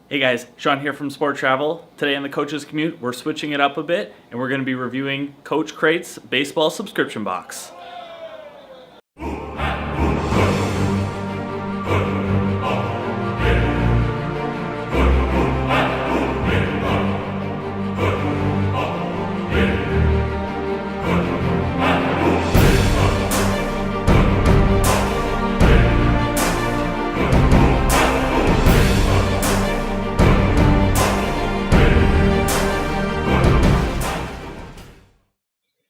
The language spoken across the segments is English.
Hey guys, Sean here from Sport Travel. Today on the Coach's Commute, we're switching it up a bit and we're going to be reviewing Coach Crate's baseball subscription box.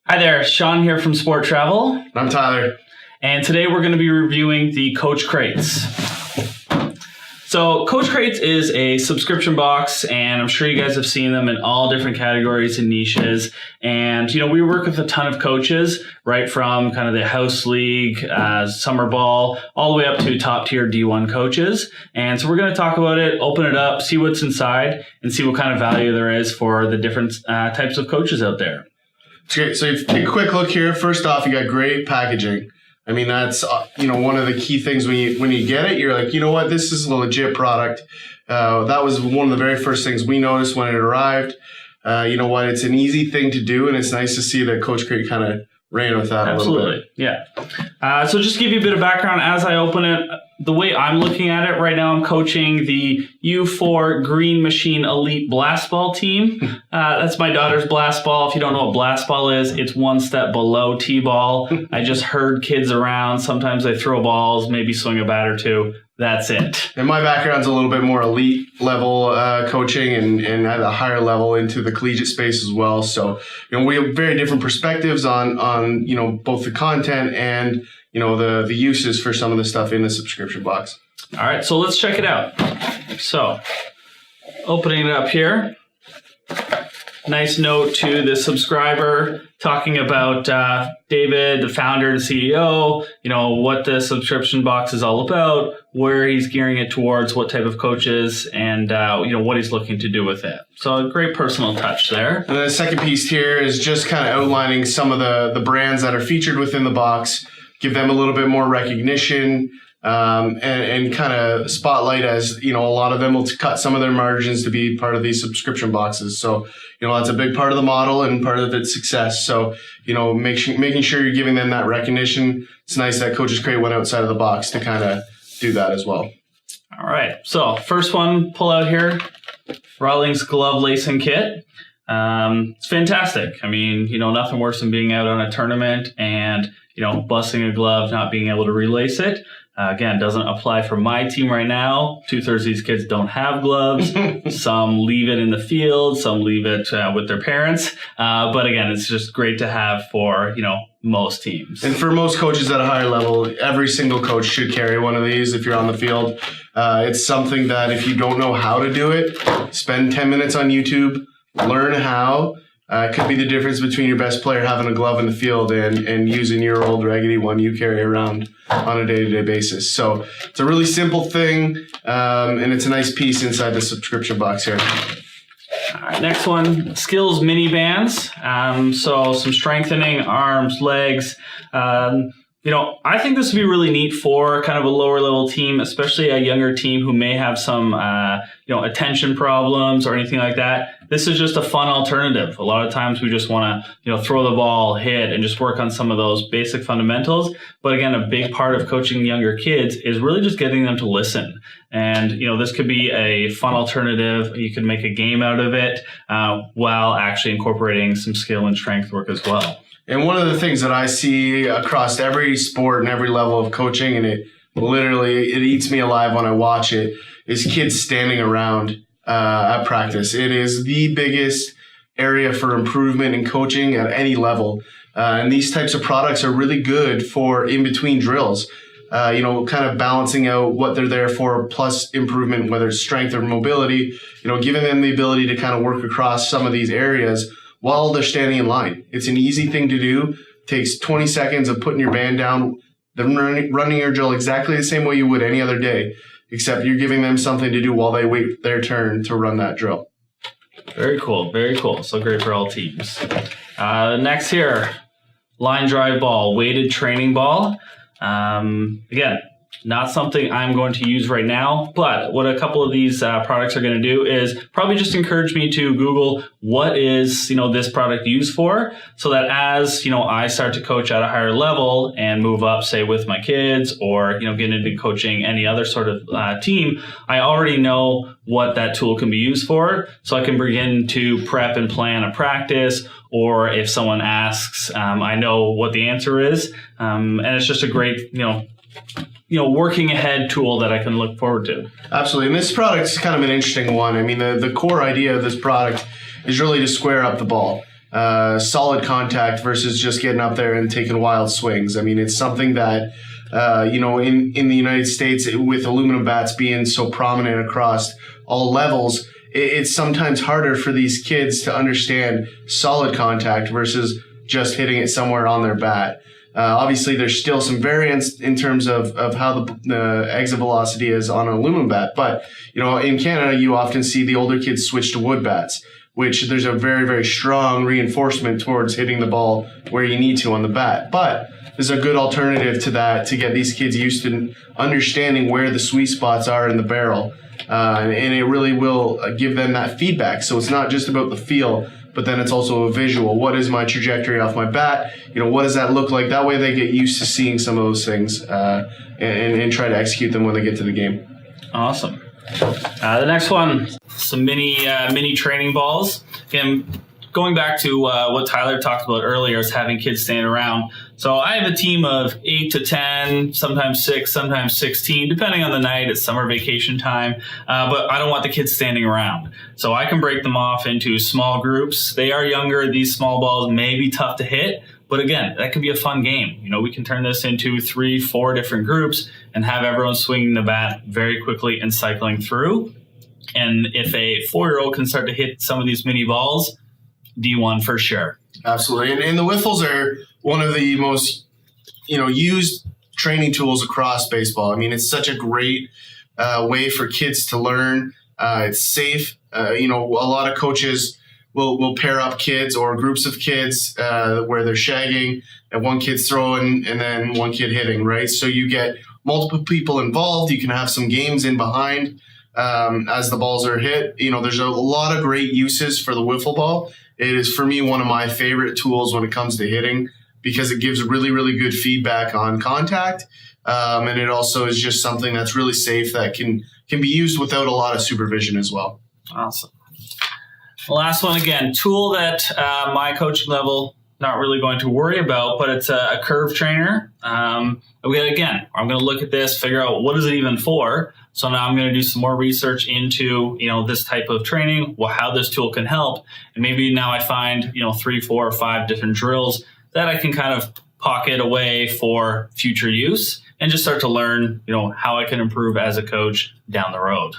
Hi there, Sean here from Sport Travel. I'm Tyler. And today we're going to be reviewing the Coach Crates. So Coach Crates is a subscription box, and I'm sure you guys have seen them in all different categories and niches. And, we work with a ton of coaches, right from kind of the house league, summer ball, all the way up to top tier D1 coaches. And so we're going to talk about it, open it up, see what's inside, and see what kind of value there is for the different types of coaches out there. Okay, so if you take a quick look here. First off, you got great packaging. I mean, that's one of the key things when you get it, you're like, you know what, this is a legit product. That was one of the very first things we noticed when it arrived. You know what, it's an easy thing to do, and it's nice to see that Coach Crate kind of ran with that. Absolutely. A little bit. Yeah. So just to give you a bit of background as I open it, the way I'm looking at it right now, I'm coaching the U4 Green Machine Elite Blast Ball team. That's my daughter's blast ball. If you don't know what blast ball is, it's one step below T-ball. I just herd kids around. Sometimes they throw balls, maybe swing a bat or two. That's it. And my background's a little bit more elite level coaching and at a higher level into the collegiate space as well. So, we have very different perspectives on both the content and, the uses for some of the stuff in the subscription box. All right, so let's check it out. So, opening it up here. Nice note to the subscriber talking about David, the founder and CEO, what the subscription box is all about, where he's gearing it towards, what type of coaches, and what he's looking to do with it. So a great personal touch there. And then the second piece here is just kind of outlining some of the brands that are featured within the box, give them a little bit more recognition, and kind of spotlight as, a lot of them will cut some of their margins to be part of these subscription boxes. So, that's a big part of the model and part of its success. So, making sure you're giving them that recognition. It's nice that Coach's Crate went outside of the box to kind of do that as well. All right. So first one, pull out here, Rawlings glove lacing kit. It's fantastic. I mean, nothing worse than being out on a tournament and, busting a glove, not being able to relace it. Again, doesn't apply for my team right now. 2/3 of these kids don't have gloves. Some leave it in the field. Some leave it with their parents. But again, it's just great to have for, most teams. And for most coaches at a higher level, every single coach should carry one of these if you're on the field. It's something that if you don't know how to do it, spend 10 minutes on YouTube, learn how. It could be the difference between your best player having a glove in the field and using your old raggedy one you carry around on a day-to-day basis. So it's a really simple thing, and it's a nice piece inside the subscription box here. All right, next one, Skills mini bands. So some strengthening, arms, legs. I think this would be really neat for kind of a lower level team, especially a younger team who may have some, attention problems or anything like that. This is just a fun alternative. A lot of times we just want to, throw the ball, hit, and just work on some of those basic fundamentals. But again, a big part of coaching younger kids is really just getting them to listen. And, this could be a fun alternative. You could make a game out of it while actually incorporating some skill and strength work as well. And one of the things that I see across every sport and every level of coaching, and it eats me alive when I watch it, is kids standing around at practice. It is the biggest area for improvement in coaching at any level. And these types of products are really good for in-between drills, kind of balancing out what they're there for, plus improvement, whether it's strength or mobility, giving them the ability to kind of work across some of these areas while they're standing in line. It's an easy thing to do. It takes 20 seconds of putting your band down, then running your drill exactly the same way you would any other day, except you're giving them something to do while they wait their turn to run that drill. Very cool, very cool. So great for all teams. Next here, line drive ball, weighted training ball. Again, Not something I'm going to use right now, but what a couple of these products are going to do is probably just encourage me to Google what is, this product used for, so that as, I start to coach at a higher level and move up, say with my kids or, get into coaching any other sort of team, I already know what that tool can be used for. So I can begin to prep and plan a practice, or if someone asks, I know what the answer is. And it's just a great, working ahead tool that I can look forward to. Absolutely. And this product is kind of an interesting one. I mean, the core idea of this product is really to square up the ball. Solid contact versus just getting up there and taking wild swings. I mean, it's something that, in the United States, with aluminum bats being so prominent across all levels, it's sometimes harder for these kids to understand solid contact versus just hitting it somewhere on their bat. Obviously, there's still some variance in terms of how the exit velocity is on an aluminum bat. But, in Canada, you often see the older kids switch to wood bats, which there's a very, very strong reinforcement towards hitting the ball where you need to on the bat. But there's a good alternative to that to get these kids used to understanding where the sweet spots are in the barrel. And it really will give them that feedback. So it's not just about the feel, but then it's also a visual. What is my trajectory off my bat? What does that look like? That way they get used to seeing some of those things and try to execute them when they get to the game. Awesome. The next one, some mini training balls. Again, going back to what Tyler talked about earlier, is having kids stand around. So I have a team of 8 to 10, sometimes 6, sometimes 16, depending on the night. It's summer vacation time, but I don't want the kids standing around. So I can break them off into small groups. They are younger. These small balls may be tough to hit, but again, that could be a fun game. We can turn this into 3, 4 different groups and have everyone swinging the bat very quickly and cycling through. And if a 4-year-old can start to hit some of these mini balls, D1 for sure. Absolutely. And the Wiffles are one of the most, used training tools across baseball. I mean, it's such a great way for kids to learn. It's safe. A lot of coaches will pair up kids or groups of kids where they're shagging and one kid's throwing and then one kid hitting, right? So you get multiple people involved. You can have some games in behind as the balls are hit. There's a lot of great uses for the wiffle ball. It is, for me, one of my favorite tools when it comes to hitting because it gives really, really good feedback on contact. And it also is just something that's really safe that can be used without a lot of supervision as well. Awesome. The last one, again, tool that my coaching level, not really going to worry about, but it's a curve trainer. I'm going to look at this, figure out what is it even for. So now I'm going to do some more research into, this type of training, how this tool can help. And maybe now I find, 3, 4, or 5 different drills that I can kind of pocket away for future use and just start to learn, how I can improve as a coach down the road.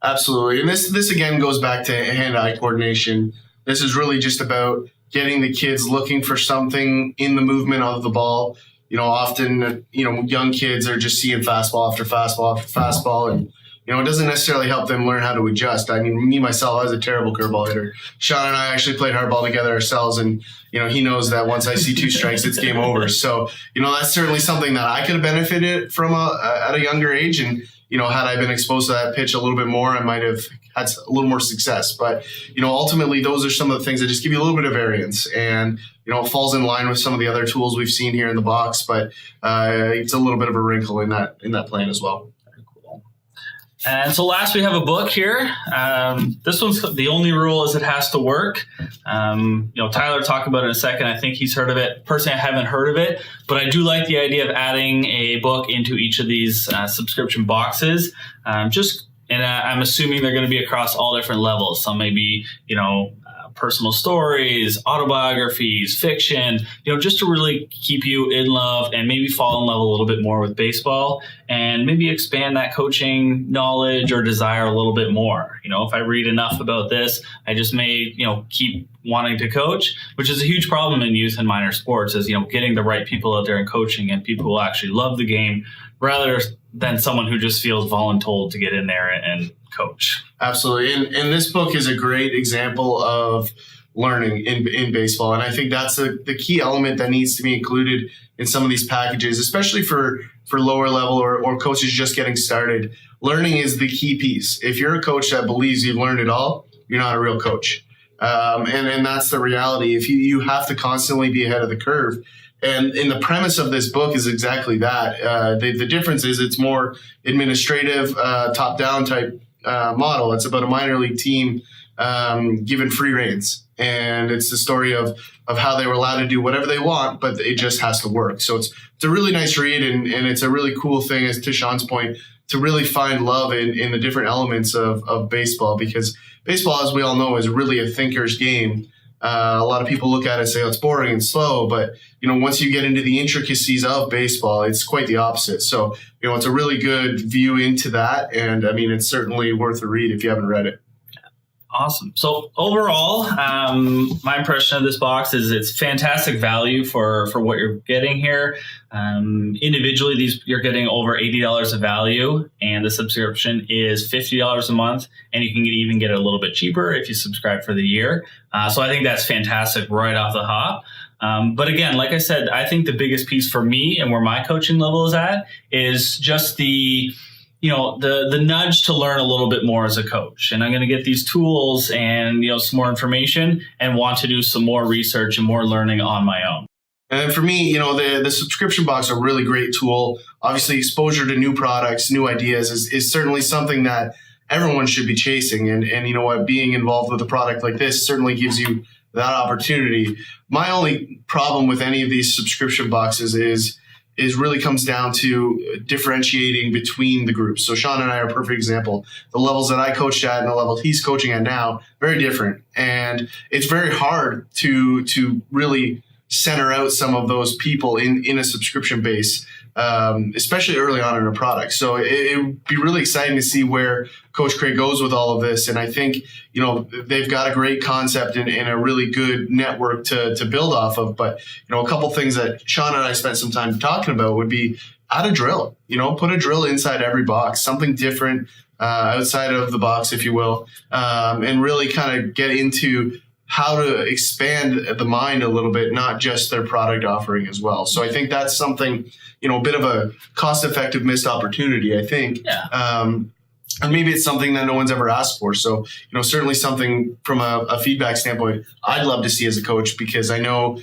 Absolutely. And this again goes back to hand-eye coordination. This is really just about getting the kids looking for something in the movement of the ball. Often, young kids are just seeing fastball after fastball after fastball, and, it doesn't necessarily help them learn how to adjust. I mean, me, myself, I was a terrible curveball hitter. Sean and I actually played hardball together ourselves, and, he knows that once I see 2 strikes, it's game over. So, that's certainly something that I could have benefited from at a younger age, and, had I been exposed to that pitch a little bit more, I might have had a little more success. But, ultimately, those are some of the things that just give you a little bit of variance. And, it falls in line with some of the other tools we've seen here in the box, but it's a little bit of a wrinkle in that plan as well. Very cool. And so last, we have a book here. This one's the only rule is it has to work. Tyler talked about it in a second. I think he's heard of it. Personally, I haven't heard of it, but I do like the idea of adding a book into each of these subscription boxes. I'm assuming they're going to be across all different levels. Some may be, personal stories, autobiographies, fiction, just to really keep you in love and maybe fall in love a little bit more with baseball and maybe expand that coaching knowledge or desire a little bit more. If I read enough about this, I just may, keep wanting to coach, which is a huge problem in youth and minor sports is, getting the right people out there and coaching and people who actually love the game rather than someone who just feels voluntold to get in there and coach. Absolutely. And this book is a great example of learning in baseball. And I think that's the key element that needs to be included in some of these packages, especially for lower level or coaches just getting started. Learning is the key piece. If you're a coach that believes you've learned it all, you're not a real coach. And that's the reality. If you have to constantly be ahead of the curve. And in the premise of this book is exactly that. The difference is it's more administrative, top-down type model. It's about a minor league team given free reins. And it's the story of how they were allowed to do whatever they want, but it just has to work. So it's a really nice read, and it's a really cool thing, as to Sean's point, to really find love in the different elements of baseball, because baseball, as we all know, is really a thinker's game. A lot of people look at it and say, oh, it's boring and slow, but once you get into the intricacies of baseball, it's quite the opposite. So it's a really good view into that, and I mean, it's certainly worth a read if you haven't read it. Awesome. So overall, my impression of this box is it's fantastic value for what you're getting here. Individually, you're getting over $80 of value, and the subscription is $50 a month, and you can even get it a little bit cheaper if you subscribe for the year. So I think that's fantastic right off the hop. But again, like I said, I think the biggest piece for me and where my coaching level is at is just the nudge to learn a little bit more as a coach. And I'm going to get these tools and, some more information and want to do some more research and more learning on my own. And for me, the subscription box is a really great tool. Obviously, exposure to new products, new ideas is certainly something that everyone should be chasing. And being involved with a product like this certainly gives you that opportunity. My only problem with any of these subscription boxes is really comes down to differentiating between the groups. So Sean and I are a perfect example. The levels that I coached at and the level he's coaching at now, very different. And it's very hard to really center out some of those people in a subscription base, especially early on in a product. So it would be really exciting to see where Coach Craig goes with all of this. And I think, they've got a great concept and a really good network to build off of. But, a couple things that Sean and I spent some time talking about would be add a drill, put a drill inside every box, something different outside of the box, if you will, and really kind of get into how to expand the mind a little bit, not just their product offering as well. So I think that's something, a bit of a cost-effective missed opportunity, I think. Yeah. And maybe it's something that no one's ever asked for. So, certainly something from a feedback standpoint, I'd love to see as a coach, because I know,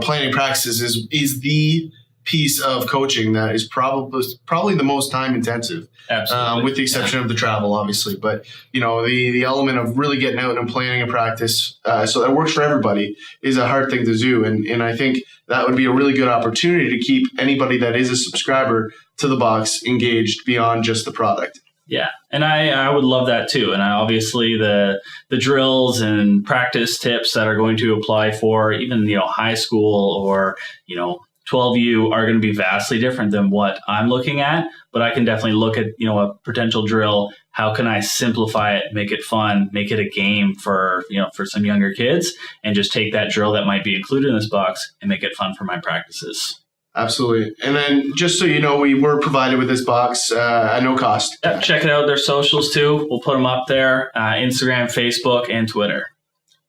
planning practices is the piece of coaching that is probably the most time intensive. Absolutely. With the exception of the travel, obviously. But, the element of really getting out and planning a practice so that works for everybody is a hard thing to do. And I think that would be a really good opportunity to keep anybody that is a subscriber to the box engaged beyond just the product. Yeah, and I would love that too. And obviously the drills and practice tips that are going to apply for even, high school or, 12U are going to be vastly different than what I'm looking at. But I can definitely look at, a potential drill. How can I simplify it, make it fun, make it a game for some younger kids, and just take that drill that might be included in this box and make it fun for my practices. Absolutely. And then just so you know, we were provided with this box at no cost. Yep, check it out. Their socials too. We'll put them up there. Instagram, Facebook, and Twitter.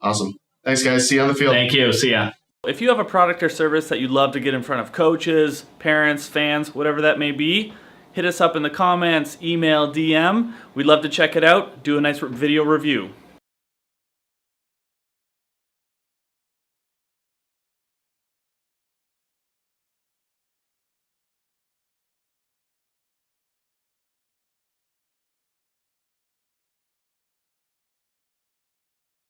Awesome. Thanks, guys. See you on the field. Thank you. See ya. If you have a product or service that you'd love to get in front of coaches, parents, fans, whatever that may be, hit us up in the comments, email, DM. We'd love to check it out, do a nice video review.